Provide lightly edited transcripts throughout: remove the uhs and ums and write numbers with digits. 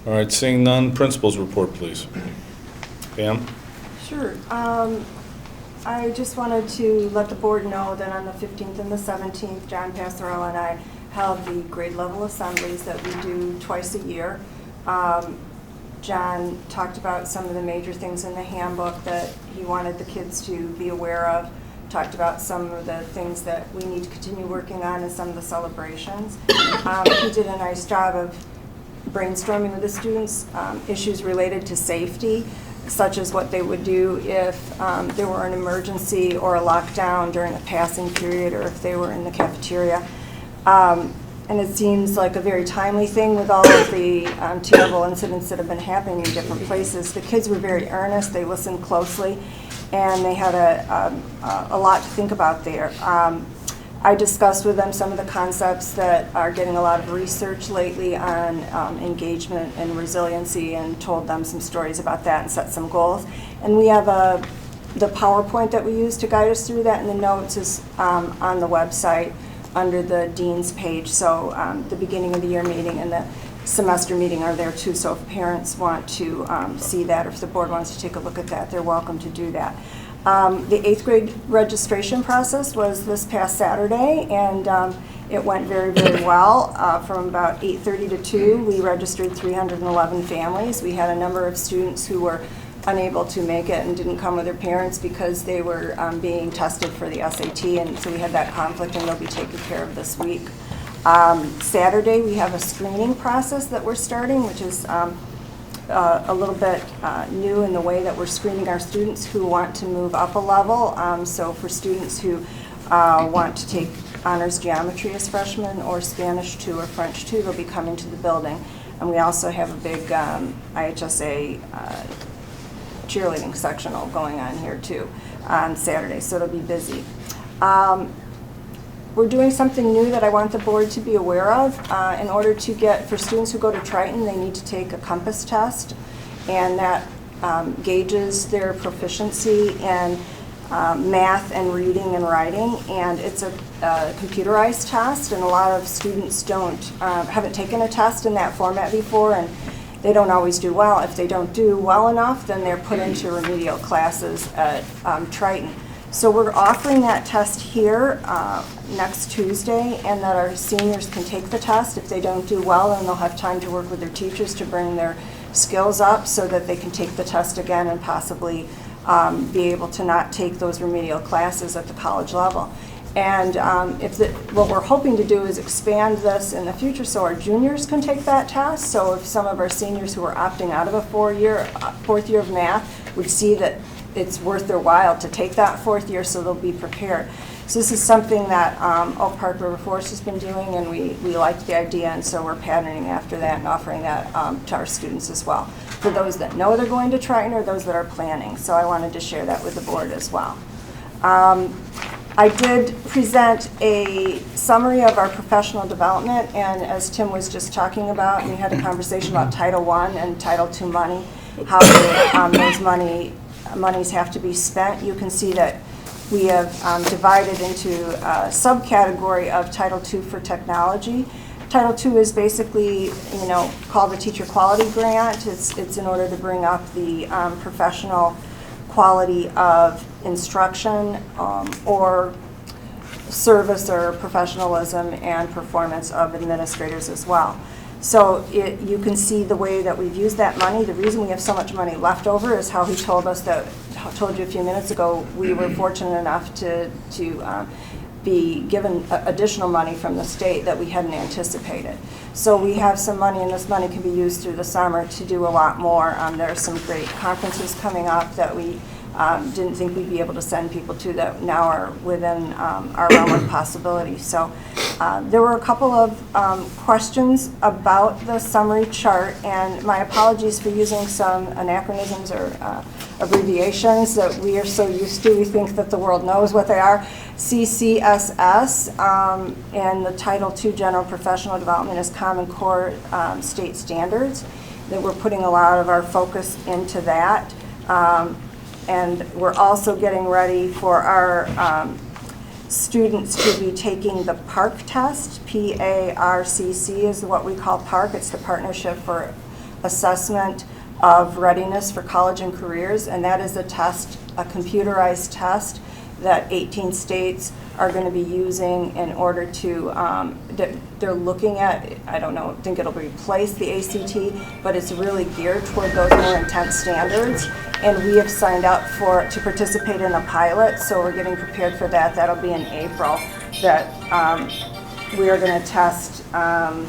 All right, seeing none, principal's report, please. Pam? Sure. I just wanted to let the board know that on the 15th and the 17th, John Passarella and I held the grade level assemblies that we do twice a year. John talked about some of the major things in the handbook that he wanted the kids to be aware of, talked about some of the things that we need to continue working on and some of the celebrations. He did a nice job of brainstorming with the students issues related to safety, such as what they would do if there were an emergency or a lockdown during a passing period, or if they were in the cafeteria. And it seems like a very timely thing with all of the terrible incidents that have been happening in different places. The kids were very earnest, they listened closely, and they had a lot to think about there. I discussed with them some of the concepts that are getting a lot of research lately on engagement and resiliency, and told them some stories about that and set some goals. And we have the PowerPoint that we use to guide us through that, and the notes is on the website under the Dean's page. So the beginning of the year meeting and the semester meeting are there too. So if parents want to see that, or if the board wants to take a look at that, they're welcome to do that. The 8th grade registration process was this past Saturday, and it went very, very well. From about 8:30 to 2, we registered 311 families. We had a number of students who were unable to make it and didn't come with their parents because they were being tested for the SAT, and so we had that conflict, and they'll be taken care of this week. Saturday, we have a screening process that we're starting, which is a little bit new in the way that we're screening our students who want to move up a level. So for students who want to take honors geometry as freshmen, or Spanish 2 or French 2, they'll be coming to the building. And we also have a big IHSA cheerleading sectional going on here too on Saturday, so it'll be busy. We're doing something new that I want the board to be aware of. In order to get, for students who go to Triton, they need to take a compass test, and that gauges their proficiency in math and reading and writing, and it's a computerized test, and a lot of students haven't taken a test in that format before, and they don't always do well. If they don't do well enough, then they're put into remedial classes at Triton. So we're offering that test here next Tuesday, and that our seniors can take the test. If they don't do well, then they'll have time to work with their teachers to bring their skills up so that they can take the test again and possibly be able to not take those remedial classes at the college level. And what we're hoping to do is expand this in the future so our juniors can take that test. So if some of our seniors who are opting out of a fourth year of math would see that it's worth their while to take that fourth year, so they'll be prepared. So this is something that Oak Park River Forest has been doing, and we liked the idea, and so we're patterning after that and offering that to our students as well, for those that know they're going to Triton or those that are planning. So I wanted to share that with the board as well. I did present a summary of our professional development, and as Tim was just talking about, we had a conversation about Title I and Title II money, how those monies have to be spent. You can see that we have divided into a subcategory of Title II for technology. Title II is basically, called the Teacher Quality Grant. It's in order to bring up the professional quality of instruction or service or professionalism and performance of administrators as well. So you can see the way that we've used that money. The reason we have so much money left over is how he told us that, told you a few minutes ago, we were fortunate enough to be given additional money from the state that we hadn't anticipated. So we have some money, and this money can be used through the summer to do a lot more. There are some great conferences coming up that we didn't think we'd be able to send people to, that now are within our realm of possibility. So there were a couple of questions about the summary chart, and my apologies for using some anachronisms or abbreviations that we are so used to. We think that the world knows what they are. CCSS and the Title II General Professional Development is Common Core State Standards. That we're putting a lot of our focus into that. And we're also getting ready for our students to be taking the PARCC test. PARCC is what we call PARCC. It's the Partnership for assessment of readiness for college and careers, and that is a test, a computerized test that 18 states are going to be using in order to, they're looking at, I don't know, think it'll replace the ACT, but it's really geared toward those more intense standards. And we have signed up to participate in a pilot, so we're getting prepared for that. That'll be in April, that we are going to test, I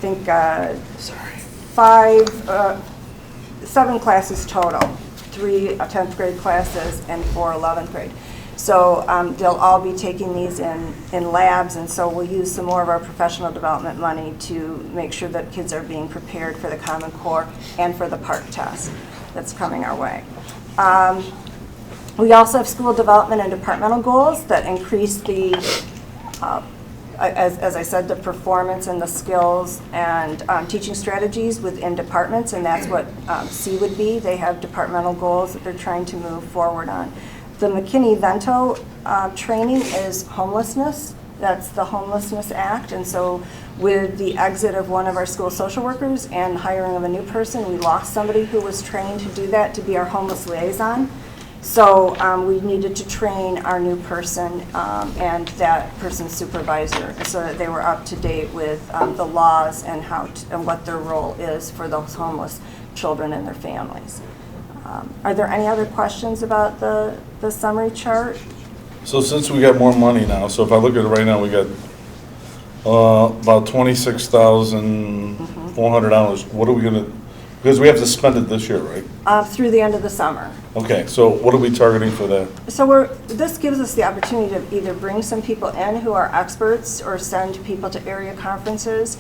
think, 7 classes total, 3 10th grade classes and 4 11th grade. So they'll all be taking these in labs, and so we'll use some more of our professional development money to make sure that kids are being prepared for the Common Core and for the PARCC test that's coming our way. We also have school development and departmental goals that increase the, as I said, the performance and the skills and teaching strategies within departments, and that's what C would be. They have departmental goals that they're trying to move forward on. The McKinney-Vento training is homelessness. That's the Homelessness Act, and so with the exit of one of our school social workers and hiring of a new person, we lost somebody who was trained to do that, to be our homeless liaison. So we needed to train our new person and that person's supervisor so that they were up to date with the laws and and what their role is for those homeless children and their families. Are there any other questions about the summary chart? So since we got more money now, so if I look at it right now, we got about $26,400. What are we gonna, because we have to spend it this year, right? Through the end of the summer. Okay, so what are we targeting for that? So this gives us the opportunity to either bring some people in who are experts or send people to area conferences.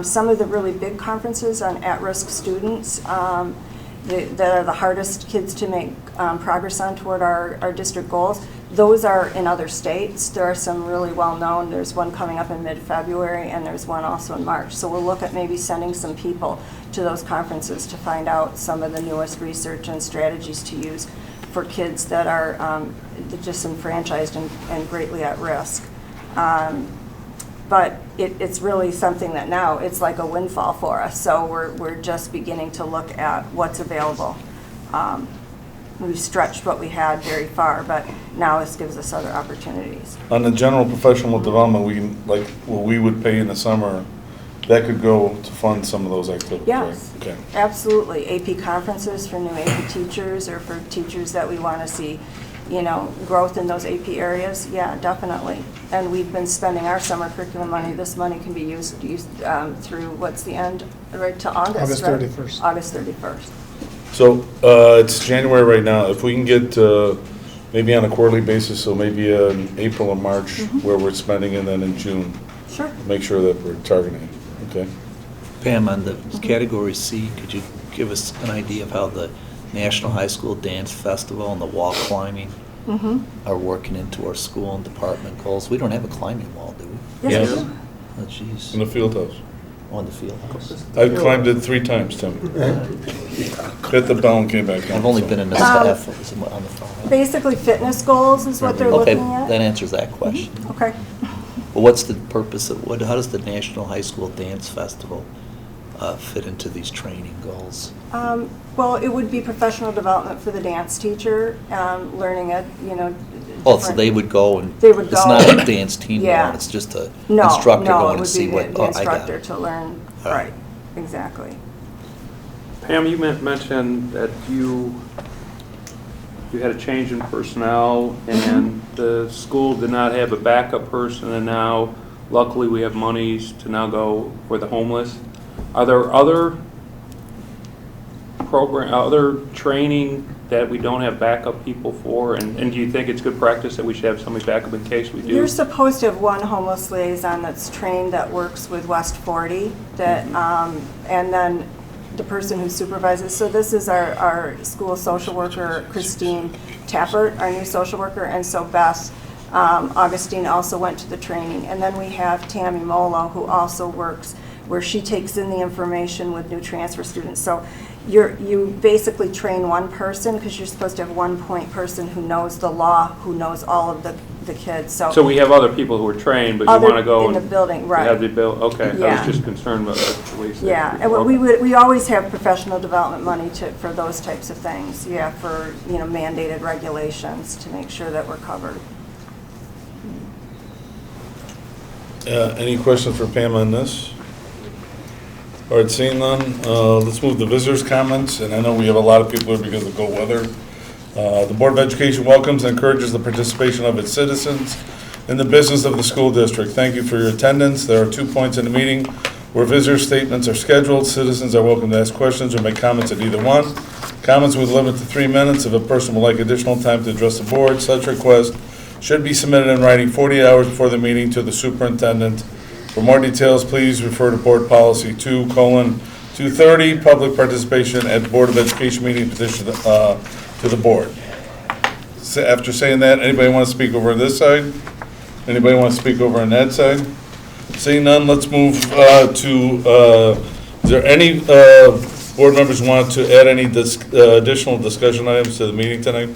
Some of the really big conferences on at-risk students that are the hardest kids to make progress on toward our district goals, those are in other states. There are some really well-known. There's one coming up in mid-February, and there's one also in March. So we'll look at maybe sending some people to those conferences to find out some of the newest research and strategies to use for kids that are disenfranchised and greatly at risk. But it's really something that now it's like a windfall for us. So we're just beginning to look at what's available. We've stretched what we had very far, but now this gives us other opportunities. On the general professional development, we can, like, what we would pay in the summer, that could go to fund some of those activities, Yes, right? Okay. absolutely. AP conferences for new AP teachers or for teachers that we want to see, growth in those AP areas. Yeah, definitely. And we've been spending our summer curriculum money. This money can be used through, what's the end, right to August, August right? 31st. August 31st. So it's January right now. If we can get maybe on a quarterly basis, so maybe in April or March where we're spending, and then in June, Sure. make sure that we're targeting. Okay. Pam, on the category C, could you give us an idea of how the National High School Dance Festival and the wall climbing are working into our school and department goals? We don't have a climbing wall, do we? Yes, we do. Oh, jeez. In the field house. On the field house. I've climbed it 3 times, Tim. Hit the bell and came back down. I've only been in the staff on the phone. Basically, fitness goals is what they're Okay, looking at. that answers that question. Okay. But what's the purpose of, how does the National High School Dance Festival fit into these training goals? Well, it would be professional development for the dance teacher, learning at, Oh, so they would go and, They would it's go. not a dance team Yeah. going, it's just a No, instructor no, going it to see what, would be oh, the I got instructor it. to learn, All right. right, exactly. Pam, you mentioned that you had a change in personnel and the school did not have a backup person, and now luckily we have monies to now go for the homeless. Are there other training that we don't have backup people for, and do you think it's good practice that we should have somebody backup in case we do? You're supposed to have one homeless liaison that's trained that works with West 40, that, and then the person who supervises. So this is our school social worker, Christine Tappert, our new social worker, and so Beth Augustine also went to the training. And then we have Tammy Molo, who also works where she takes in the information with new transfer students. So you basically train one person because you're supposed to have one point person who knows the law, who knows all of the the kids, So we have other people who are trained, but you Other want to go in and the building, right. have the okay. I Yeah. was just concerned about the police. Yeah, and we always have professional development money for those types of things, yeah, for, mandated regulations to make sure that we're covered. Any questions for Pam on this? All right, seeing none, let's move to visitors' comments, and I know we have a lot of people here because of cold weather. The Board of Education welcomes and encourages the participation of its citizens in the business of the school district. Thank you for your attendance. There are 2 points in the meeting where visitor statements are scheduled. Citizens are welcome to ask questions or make comments at either one. Comments will limit to 3 minutes. If a person would like additional time to address the board, such request should be submitted in writing 48 hours before the meeting to the superintendent. For more details, please refer to Board Policy 2:230, public participation at Board of Education meeting petition to the board. After saying that, anybody want to speak over on this side? Anybody want to speak over on that side? Seeing none, let's move to, is there any board members want to add any additional discussion items to the meeting tonight?